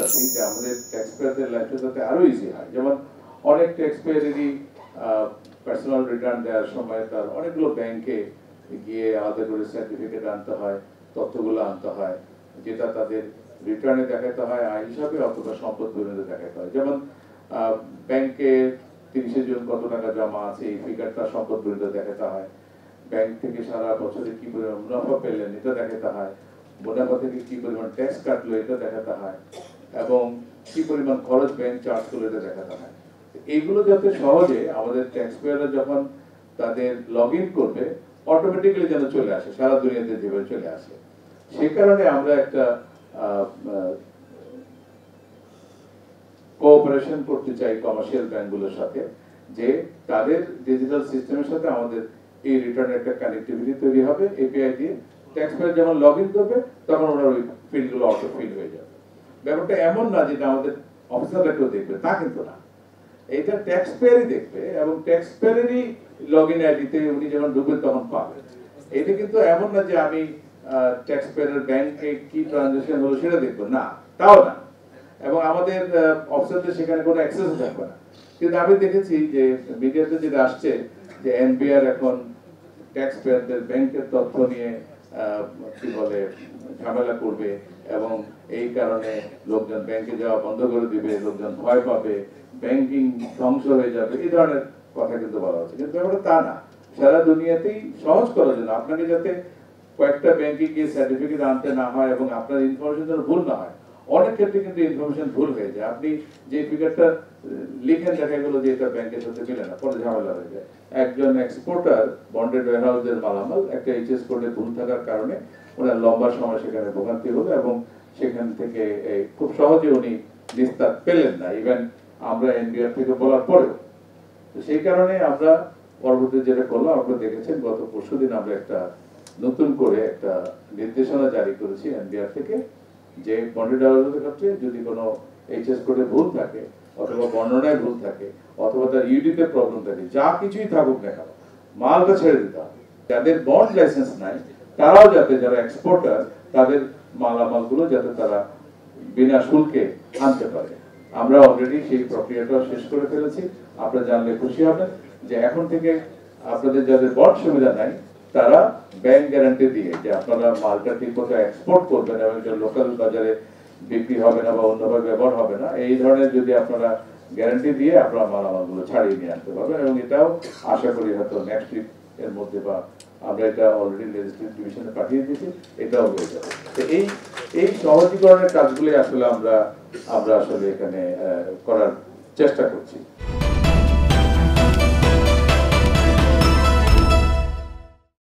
আছি যে আমাদের ট্যাক্স পেয়ারদের লাইফটা যাতে আরো ইজি হয়। যেমন অনেক ট্যাক্স পেয়ারেরই পার্সোনাল রিটার্ন দেওয়ার সময় তার অনেকগুলো ব্যাংকে গিয়ে আলাদা করে সার্টিফিকেট আনতে হয়, তথ্যগুলো আনতে হয়, যেটা তাদের রিটার্নে দেখাতে হয় আয় হিসাবে অথবা সম্পদ পরিমাণে দেখাতে হয়। যেমন ব্যাংকে 30 জুন কত টাকা জমা আছে এই ফিগারটা সম্পদ পরিমাণে দেখাতে হয়, ব্যাংক থেকে সারা বছরে কি পরিমাণ মুনাফা পেলেন এটা দেখাতে হয়, মুনাফা থেকে কি পরিমাণ ট্যাক্স কাটলো এটা দেখাতে হয়, এবং কি পরিমাণ খরচ ব্যাংক চার্জ করলো এটা দেখাতে হয়। এইগুলো যাতে সহজে আমাদের ট্যাক্স পেয়াররা যখন তাদের লগ ইন করবে অটোমেটিক্যালি যেন চলে আসে, সারা দুনিয়াতে যেভাবে চলে আসে। সে কারণে আমরা একটা কোঅপারেশন করতে চাই কমার্শিয়াল ব্যাংকগুলোর সাথে, যে তাদের ডিজিটাল সিস্টেমের সাথে আমাদের এই রিটার্নের একটা কানেক্টিভিটি তৈরি হবে এপিআই দিয়ে। ট্যাক্স পেয়ার যখন লগ ইন করবে তখন ওনার ওই ফিল্ডগুলো অটো ফিল হয়ে যাবে। ব্যাপারটা এমন না যেটা আমাদের অফিসাররা কেউ দেখবে, তা কিন্তু না, এটা ট্যাক্স পেয়ারই দেখবে এবং ট্যাক্স পেয়ারেরই লগ ইন আইডিতে উনি যখন ঢুকবেন তখন পাবেন। এটা কিন্তু এমন না যে আমি ট্যাক্স পেয়ারের ব্যাংকে কি ট্রানজাকশন হলো সেটা দেখবো, না, তাও না, এবং আমাদের অফিসারদের সেখানে কোনো অ্যাক্সেস থাকবে না। কিন্তু আমি দেখেছি যে মিডিয়াতে যেটা আসছে যে এনবিআর এখন ট্যাক্স পেয়ারদের ব্যাংকের তথ্য নিয়ে কি বলে ঝামেলা করবে এবং এই কারণে লোকজন ব্যাংকে যাওয়া বন্ধ করে দিবে, লোকজন ভয় পাবে, ব্যাংকিং ধ্বংস হয়ে যাবে, এই ধরনের কথা কিন্তু বলা হচ্ছে। কিন্তু ব্যাপারটা তা না, সারা দুনিয়াতেই সহজ করার জন্য আপনাকে যাতে কয়েকটা ব্যাংকে গিয়ে সার্টিফিকেট আনতে না হয় এবং আপনার ইনফরমেশন যেন ভুল না হয়। অনেক ক্ষেত্রে কিন্তু ইনফরমেশন ভুল হয়ে যায়, আপনি যে ফিগারটা লিখেন দেখা গেল যে এটা ব্যাংকের সাথে মিলে না, পরে ঝামেলা হয়ে যায়। একজন এক্সপোর্টার বন্ডেড ওয়্যারহাউসের মালামাল একটা এইচএস কোডে ভুল থাকার কারণে ওনার লম্বা সময় সেখানে ভোগান্তি হলো এবং সেখান থেকে খুব সহজে উনি নিস্তার পেলেন না, ইভেন আমরা এনবিআর থেকে বলার পরেও। তো সেই কারণে আমরা পরবর্তী যেটা করলাম, আপনারা দেখেছেন গত পরশুদিন আমরা একটা নতুন করে একটা নির্দেশনা জারি করেছি এনবিআর থেকে, যে বন্ডেড ওয়্যারহাউসের ক্ষেত্রে যদি কোনো এইচএস কোডে ভুল থাকে অথবা বর্ণনায় ভুল থাকে অথবা তার ইউডিতে প্রবলেম থাকে, যা কিছুই থাকুক না কেন মালটা ছেড়ে দিতে হবে। যাদের বন্ড লাইসেন্স নাই তারাও যাতে, যারা এক্সপোর্টার, তাদের মালামালগুলো যাতে তারা বিনা শুল্কে আনতে পারে। আমরা অলরেডি সেই প্রক্রিয়াটা শেষ করে ফেলেছি। আপনারা জানলে খুশি হবেন যে এখন থেকে আপনাদের যাদের বন্ড সুবিধা নাই তারা ব্যাংক গ্যারান্টি দিয়ে যে আপনারা মালটা ঠিক মতো এক্সপোর্ট করবেন এবং লোকাল বাজারে বিক্রি হবে না বা অন্যভাবে ব্যবহার হবে না, এই ধরনের যদি আপনারা গ্যারান্টি দিয়ে আপনারা মালামালগুলো ছাড়িয়ে নিয়ে আসতে পারবেন। এবং এটাও আশা করি হয়তো নেক্সট উইক এর মধ্যে, বা আমরা এটা অলরেডি লেজিসলেটিভ ডিভিশনে পাঠিয়ে দিয়েছি, এটাও হয়ে যাবে। তো এই সহজীকরণের কাজগুলি আসলে আমরা আসলে এখানে করার চেষ্টা করছি।